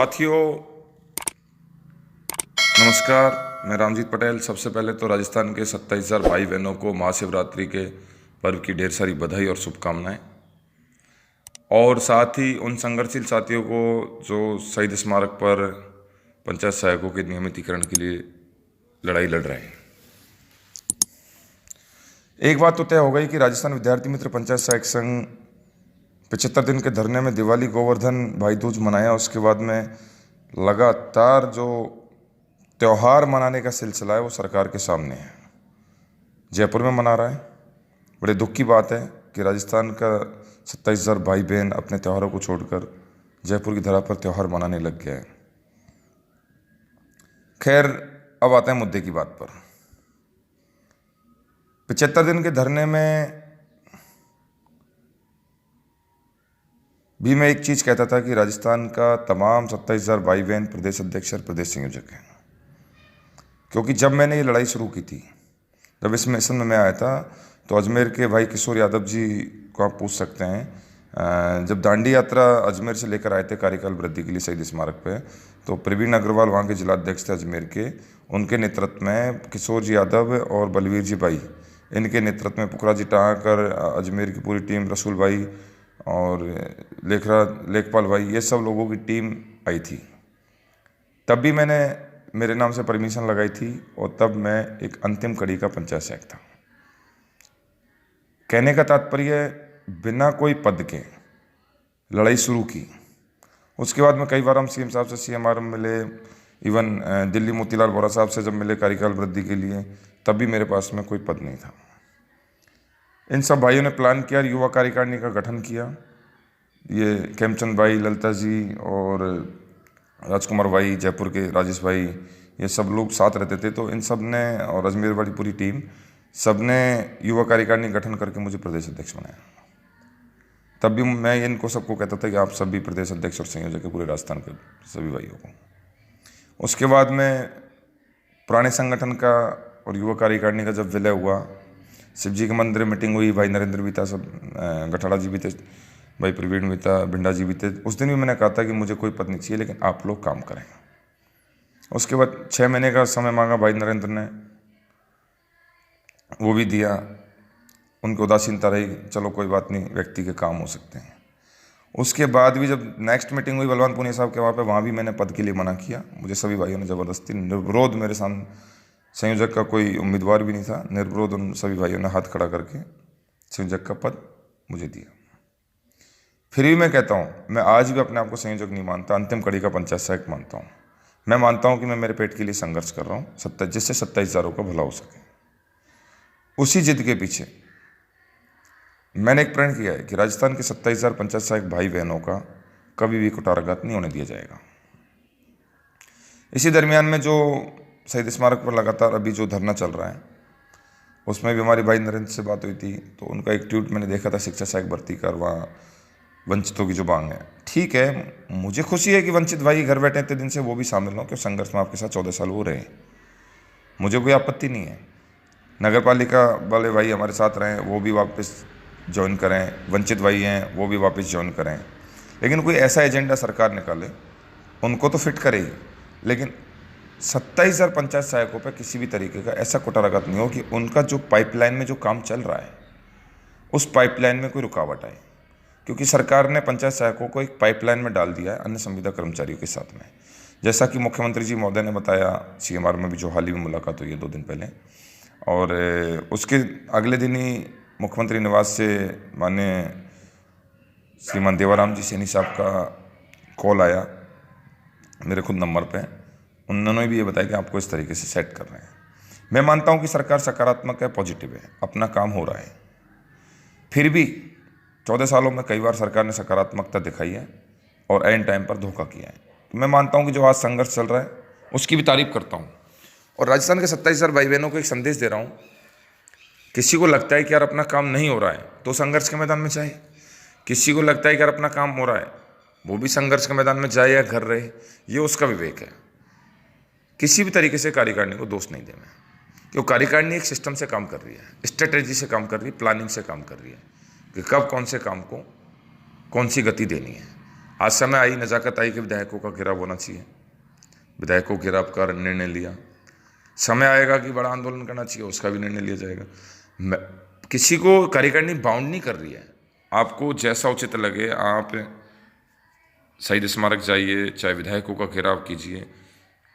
साथियों नमस्कार। मैं रामजीत पटेल। सबसे पहले तो राजस्थान के 27,000 भाई बहनों को महाशिवरात्रि के पर्व की ढेर सारी बधाई और शुभकामनाएं, और साथ ही उन संघर्षशील साथियों को जो शहीद स्मारक पर पंचायत सहायकों के नियमितीकरण के लिए लड़ाई लड़ रहे हैं। एक बात तो तय हो गई कि राजस्थान विद्यार्थी मित्र पंचायत सहायक संघ 75 दिन के धरने में दिवाली, गोवर्धन, भाई दूज मनाया। उसके बाद में लगातार जो त्यौहार मनाने का सिलसिला है वो सरकार के सामने है। जयपुर में मना रहा है। बड़े दुख की बात है कि राजस्थान का 27,000 भाई बहन अपने त्योहारों को छोड़कर जयपुर की धरा पर त्यौहार मनाने लग गया है। खैर, अब आते हैं मुद्दे की बात पर। 75 दिन के धरने में भी मैं एक चीज़ कहता था कि राजस्थान का तमाम 27,000 भाई बहन प्रदेश अध्यक्ष और प्रदेश संयोजक हैं। क्योंकि जब मैंने ये लड़ाई शुरू की थी, जब इस मिशन में मैं आया था, तो अजमेर के भाई किशोर यादव जी को आप पूछ सकते हैं। जब दांडी यात्रा अजमेर से लेकर आए थे कार्यकाल वृद्धि के लिए शहीद स्मारक पे, तो प्रवीण अग्रवाल वहाँ के जिलाध्यक्ष थे अजमेर के। उनके नेतृत्व में किशोर जी यादव और बलवीर जी भाई, इनके नेतृत्व में पुखरा जी टाकर, अजमेर की पूरी टीम, रसूल भाई और लेखपाल भाई, ये सब लोगों की टीम आई थी। तब भी मैंने मेरे नाम से परमिशन लगाई थी और तब मैं एक अंतिम कड़ी का पंचायत सहायक था। कहने का तात्पर्य, बिना कोई पद के लड़ाई शुरू की। उसके बाद में कई बार हम सीएम साहब से CMR में मिले, इवन दिल्ली मोतीलाल वोरा साहब से जब मिले कार्यकाल वृद्धि के लिए, तब भी मेरे पास में कोई पद नहीं था। इन सब भाइयों ने प्लान किया, युवा कार्यकारिणी का गठन किया। ये खेमचंद भाई, ललिता जी और राजकुमार भाई, जयपुर के राजेश भाई, ये सब लोग साथ रहते थे। तो इन सब ने, और अजमेर वाली पूरी टीम, सब ने युवा कार्यकारिणी गठन करके मुझे प्रदेश अध्यक्ष बनाया। तब भी मैं इनको सबको कहता था कि आप सभी प्रदेश अध्यक्ष और संयोजक है पूरे राजस्थान के सभी भाइयों को। उसके बाद में पुराने संगठन का और युवा कार्यकारिणी का जब विलय हुआ, शिव जी के मंदिर में मीटिंग हुई, भाई नरेंद्र भी था, सब गठाड़ा जी भी थे, भाई प्रवीण भी था, भिंडा जी भी थे। उस दिन भी मैंने कहा था कि मुझे कोई पद नहीं चाहिए, लेकिन आप लोग काम करें। उसके बाद 6 महीने का समय मांगा भाई नरेंद्र ने, वो भी दिया। उनकी उदासीनता रही, चलो कोई बात नहीं, व्यक्ति के काम हो सकते हैं। उसके बाद भी जब नेक्स्ट मीटिंग हुई बलवंत पुनिया साहब के वहाँ भी मैंने पद के लिए मना किया। मुझे सभी भाइयों ने ज़बरदस्ती, निर्विरोध, मेरे सामने संयोजक का कोई उम्मीदवार भी नहीं था, निर्विरोध उन सभी भाइयों ने हाथ खड़ा करके संयोजक का पद मुझे दिया। फिर भी मैं कहता हूँ, मैं आज भी अपने आप को संयोजक नहीं मानता, अंतिम कड़ी का पंचायत सहायक मानता हूँ। मैं मानता हूँ कि मैं मेरे पेट के लिए संघर्ष कर रहा हूँ, जिससे 27,000 का भला हो सके। उसी जिद के पीछे मैंने एक प्रण किया है कि राजस्थान के 27,000 पंचायत सहायक भाई बहनों का कभी भी कुटाराघात नहीं होने दिया जाएगा। इसी दरमियान में जो शहीद स्मारक पर लगातार अभी जो धरना चल रहा है, उसमें भी हमारे भाई नरेंद्र से बात हुई थी, तो उनका एक ट्वीट मैंने देखा था, शिक्षा सहायक भर्ती कर, वहाँ वंचितों की जो मांग है। ठीक है, मुझे खुशी है कि वंचित भाई घर बैठे इतने दिन से वो भी शामिल हों, क्योंकि संघर्ष में आपके साथ 14 साल हो रहे हैं। मुझे कोई आपत्ति नहीं है। नगर पालिका वाले भाई हमारे साथ रहें, वो भी वापस ज्वाइन करें। वंचित भाई हैं, वो भी वापस ज्वाइन करें। लेकिन कोई ऐसा एजेंडा सरकार निकाले, उनको तो फिट करे ही, लेकिन 27,000 पंचायत सहायकों पर किसी भी तरीके का ऐसा कुटाराघात नहीं हो कि उनका जो पाइपलाइन में जो काम चल रहा है, उस पाइपलाइन में कोई रुकावट आए। क्योंकि सरकार ने पंचायत सहायकों को एक पाइपलाइन में डाल दिया है अन्य संविदा कर्मचारियों के साथ में। जैसा कि मुख्यमंत्री जी महोदय ने बताया, CMR में भी जो हाल ही में मुलाकात हुई है 2 दिन पहले, और उसके अगले दिन ही मुख्यमंत्री निवास से माननीय श्रीमान देवाराम जी सैनी साहब का कॉल आया मेरे खुद नंबर पे। उन्होंने भी ये बताया कि आपको इस तरीके से सेट कर रहे हैं। मैं मानता हूँ कि सरकार सकारात्मक है, पॉजिटिव है, अपना काम हो रहा है। फिर भी 14 सालों में कई बार सरकार ने सकारात्मकता दिखाई है और एंड टाइम पर धोखा किया है। तो मैं मानता हूं कि जो आज संघर्ष चल रहा है उसकी भी तारीफ करता हूं, और राजस्थान के 27,000 भाई बहनों को एक संदेश दे रहा हूं। किसी को लगता है कि यार अपना काम नहीं हो रहा है तो संघर्ष के मैदान में जाए, किसी को लगता है कि यार अपना काम हो रहा है वो भी संघर्ष के मैदान में जाए या घर रहे, ये उसका विवेक है। किसी भी तरीके से कार्यकारिणी को दोष नहीं देना, क्योंकि कार्यकारिणी एक सिस्टम से काम कर रही है, स्ट्रेटेजी से काम कर रही है, प्लानिंग से काम कर रही है कि कब कौन से काम को कौन सी गति देनी है। आज समय आई, नज़ाकत आई कि विधायकों का घेराव होना चाहिए, विधायकों के घेराव का निर्णय लिया। समय आएगा कि बड़ा आंदोलन करना चाहिए, उसका भी निर्णय लिया जाएगा। किसी को कार्यकारिणी बाउंड नहीं कर रही है। आपको जैसा उचित लगे आप शहीद स्मारक जाइए, चाहे विधायकों का घेराव कीजिए।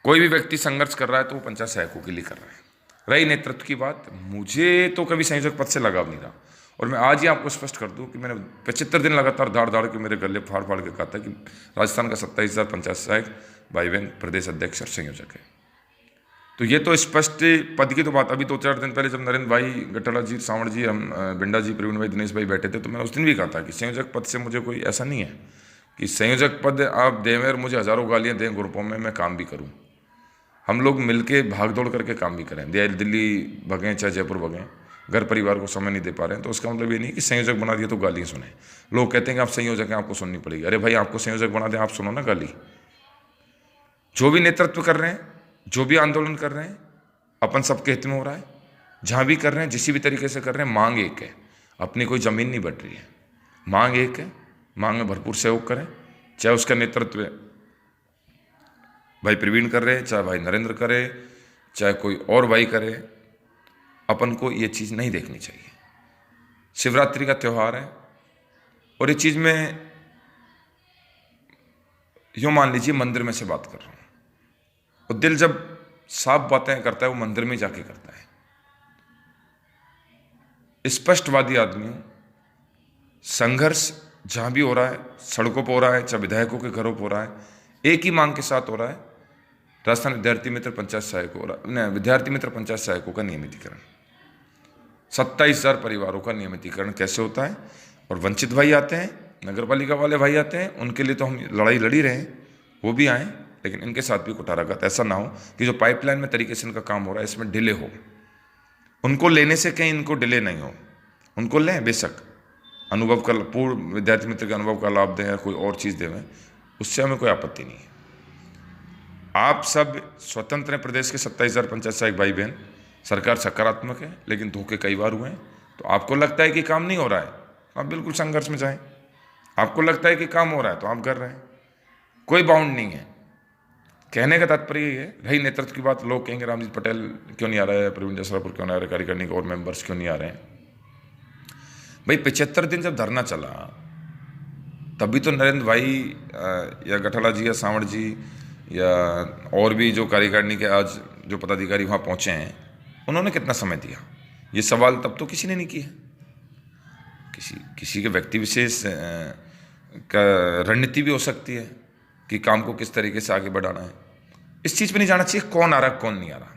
कोई भी व्यक्ति संघर्ष कर रहा है तो वो पंचायत सहायकों के लिए कर रहा है। रही नेतृत्व की बात, मुझे तो कभी संयोजक पद से लगाव नहीं रहा, और मैं आज ही आपको स्पष्ट कर दूं कि मैंने 75 दिन लगातार दाड़ दाड़ के मेरे गले फाड़ फाड़ के कहा था कि राजस्थान का 27,000 पंचायत सहायक भाई बहन प्रदेश अध्यक्ष और संयोजक है। तो ये तो स्पष्ट पद की तो बात, अभी 2-4 दिन पहले जब नरेंद्र भाई, गठड़ा जी, सांवड़ जी, हम बिंडा जी, प्रवीण भाई, दिनेश भाई बैठे थे, तो मैंने उस दिन भी कहा था कि संयोजक पद से मुझे कोई ऐसा नहीं है कि संयोजक पद आप दें और मुझे हज़ारों गालियाँ दें ग्रुपों में, मैं काम भी करूँ। हम लोग मिलके भाग दौड़ करके काम भी करें, दिल्ली भगें चाहे जयपुर भगें, घर परिवार को समय नहीं दे पा रहे हैं, तो उसका मतलब ये नहीं कि संयोजक बना दिया तो गालियाँ सुने। लोग कहते हैं कि आप संयोजक हैं, आपको सुननी पड़ेगी। अरे भाई, आपको संयोजक बना दें, आप सुनो ना गाली। जो भी नेतृत्व कर रहे हैं, जो भी आंदोलन कर रहे हैं, अपन सबके हित में हो रहा है। जहाँ भी कर रहे हैं, जिस भी तरीके से कर रहे हैं, मांग एक है, अपनी कोई जमीन नहीं बट रही है। मांग एक है, मांग में भरपूर सहयोग करें। चाहे उसका नेतृत्व भाई प्रवीण कर रहे, चाहे भाई नरेंद्र करे, चाहे कोई और भाई करे, अपन को ये चीज़ नहीं देखनी चाहिए। शिवरात्रि का त्यौहार है और ये चीज़ में यूँ मान लीजिए मंदिर में से बात कर रहा हूँ, और दिल जब साफ बातें करता है वो मंदिर में जाके करता है। स्पष्टवादी आदमी हूँ। संघर्ष जहाँ भी हो रहा है, सड़कों पर हो रहा है, चाहे विधायकों के घरों पर हो रहा है, एक ही मांग के साथ हो रहा है, राजस्थान विद्यार्थी मित्र पंचायत सहायकों, विद्यार्थी मित्र पंचायत सहायकों का नियमितीकरण। 27,000 परिवारों का नियमितीकरण कैसे होता है? और वंचित भाई आते हैं, नगर पालिका वाले भाई आते हैं, उनके लिए तो हम लड़ाई लड़ी रहे हैं, वो भी आए, लेकिन इनके साथ भी कुठाराघात। ऐसा ना हो कि जो पाइपलाइन में तरीके से इनका काम हो रहा है इसमें डिले हो। उनको लेने से कहीं इनको डिले नहीं हो, उनको लें, बेशक अनुभव का, पूर्ण विद्यार्थी मित्र के अनुभव का लाभ दें या कोई और चीज़ दें, उससे हमें कोई आपत्ति नहीं है। आप सब स्वतंत्र हैं। प्रदेश के 27,000 पंचायत सहायक भाई बहन, सरकार सकारात्मक है, लेकिन धोखे कई बार हुए हैं। तो आपको लगता है कि काम नहीं हो रहा है, आप बिल्कुल संघर्ष में जाएं। आपको लगता है कि काम हो रहा है तो आप कर रहे हैं, कोई बाउंड नहीं है। कहने का तात्पर्य ये है। रही नेतृत्व की बात, लोग कहेंगे रामजीत पटेल क्यों नहीं आ रहा है, प्रवीण जसरापुर क्यों नहीं आ रहा है, कार्यकारिणी के और मेंबर्स क्यों नहीं आ रहे हैं। भाई 75 दिन जब धरना चला तभी तो नरेंद्र भाई या गठड़ा जी या सांवड़ जी या और भी जो कार्यकारिणी के आज जो पदाधिकारी वहाँ पहुँचे हैं, उन्होंने कितना समय दिया, ये सवाल तब तो किसी ने नहीं किया। किसी के व्यक्ति विशेष का रणनीति भी हो सकती है कि काम को किस तरीके से आगे बढ़ाना है। इस चीज़ पे नहीं जाना चाहिए कौन आ रहा है कौन नहीं आ रहा।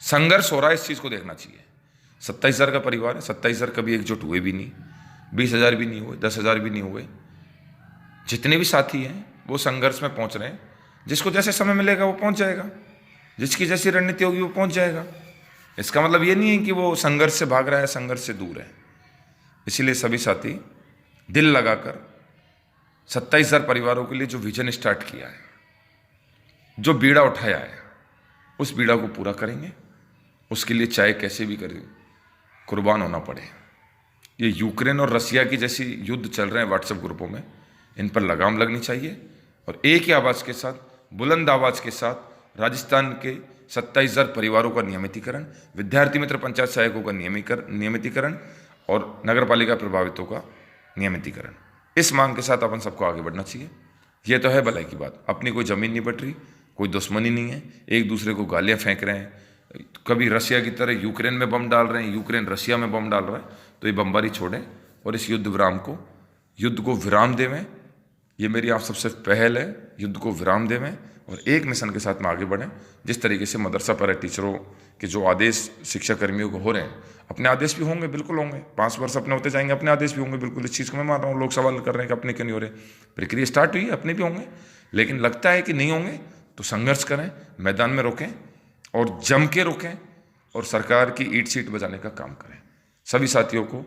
संघर्ष हो रहा है, इस चीज़ को देखना चाहिए। 27,000 का परिवार है, 27,000 कभी एकजुट हुए भी नहीं, 20,000 भी नहीं हुए, 10,000 भी नहीं हुए। जितने भी साथी हैं वो संघर्ष में पहुंच रहे हैं। जिसको जैसे समय मिलेगा वो पहुंच जाएगा, जिसकी जैसी रणनीति होगी वो पहुंच जाएगा। इसका मतलब ये नहीं है कि वो संघर्ष से भाग रहा है, संघर्ष से दूर है। इसीलिए सभी साथी दिल लगाकर 27,000 परिवारों के लिए जो विजन स्टार्ट किया है, जो बीड़ा उठाया है, उस बीड़ा को पूरा करेंगे। उसके लिए चाहे कैसे भी करें, कुर्बान होना पड़े। ये यूक्रेन और रसिया की जैसी युद्ध चल रहे हैं व्हाट्सएप ग्रुपों में, इन पर लगाम लगनी चाहिए और एक ही आवाज़ के साथ, बुलंद आवाज़ के साथ राजस्थान के 27,000 परिवारों का नियमितीकरण, विद्यार्थी मित्र पंचायत सहायकों का नियमितीकरण और नगर पालिका प्रभावितों का नियमितीकरण, इस मांग के साथ अपन सबको आगे बढ़ना चाहिए। ये तो है भलाई की बात। अपनी कोई ज़मीन नहीं बट रही, कोई दुश्मनी नहीं है, एक दूसरे को गालियाँ फेंक रहे हैं, कभी रसिया की तरह यूक्रेन में बम डाल रहे हैं, यूक्रेन रसिया में बम डाल रहा है। तो ये बमबारी छोड़ें और इस युद्ध को विराम देवें। ये मेरी आप सबसे पहल है, युद्ध को विराम देवें और एक मिशन के साथ में आगे बढ़ें। जिस तरीके से मदरसा पैरा टीचरों के जो आदेश शिक्षा कर्मियों को हो रहे हैं, अपने आदेश भी होंगे, बिल्कुल होंगे। 5 वर्ष अपने होते जाएंगे, अपने आदेश भी होंगे, बिल्कुल। इस चीज़ को मैं मान रहा हूँ। लोग सवाल कर रहे हैं कि अपने क्यों नहीं हो रहे, प्रक्रिया स्टार्ट हुई है, अपने भी होंगे। लेकिन लगता है कि नहीं होंगे तो संघर्ष करें, मैदान में रोकें और जम के रोकें और सरकार की ईंट सीट बजाने का काम करें। सभी साथियों को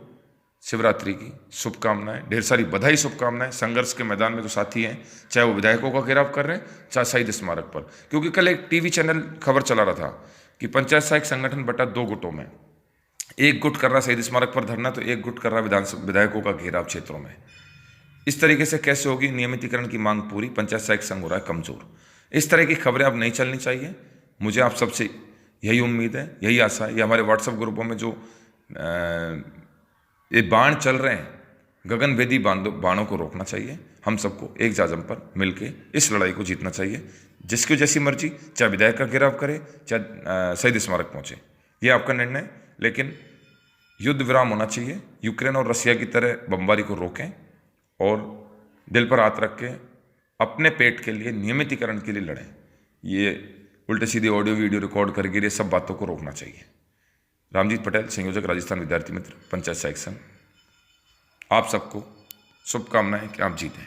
शिवरात्रि की शुभकामनाएं, ढेर सारी बधाई, शुभकामनाएं। संघर्ष के मैदान में जो साथी हैं, चाहे वो विधायकों का घेराव कर रहे हैं, चाहे शहीद स्मारक पर। क्योंकि कल एक टीवी चैनल खबर चला रहा था कि पंचायत सहायक संगठन बटा 2 गुटों में, एक गुट कर रहा शहीद स्मारक पर धरना, तो एक गुट कर रहा विधायकों का घेराव क्षेत्रों में। इस तरीके से कैसे होगी नियमितीकरण की मांग पूरी, पंचायत सहायक संघ हो रहा है कमजोर। इस तरह की खबरें अब नहीं चलनी चाहिए। मुझे आप सबसे यही उम्मीद है, यही आशा है। ये हमारे व्हाट्सएप ग्रुपों में जो ये बाण चल रहे हैं, गगनभेदी बाणों को रोकना चाहिए। हम सबको एक जाजम पर मिलके इस लड़ाई को जीतना चाहिए। जिसकी जैसी मर्जी, चाहे विधायक का घेराव करे, चाहे शहीद स्मारक पहुंचे, ये आपका निर्णय। लेकिन युद्ध विराम होना चाहिए। यूक्रेन और रसिया की तरह बमबारी को रोकें और दिल पर हाथ रख के अपने पेट के लिए, नियमितीकरण के लिए लड़ें। ये उल्टे सीधे ऑडियो वीडियो रिकॉर्ड करके ये सब बातों को रोकना चाहिए। रामजीत पटेल, संयोजक, राजस्थान विद्यार्थी मित्र, पंचायत सहायक संघ। आप सबको शुभकामनाएं कि आप जीतें।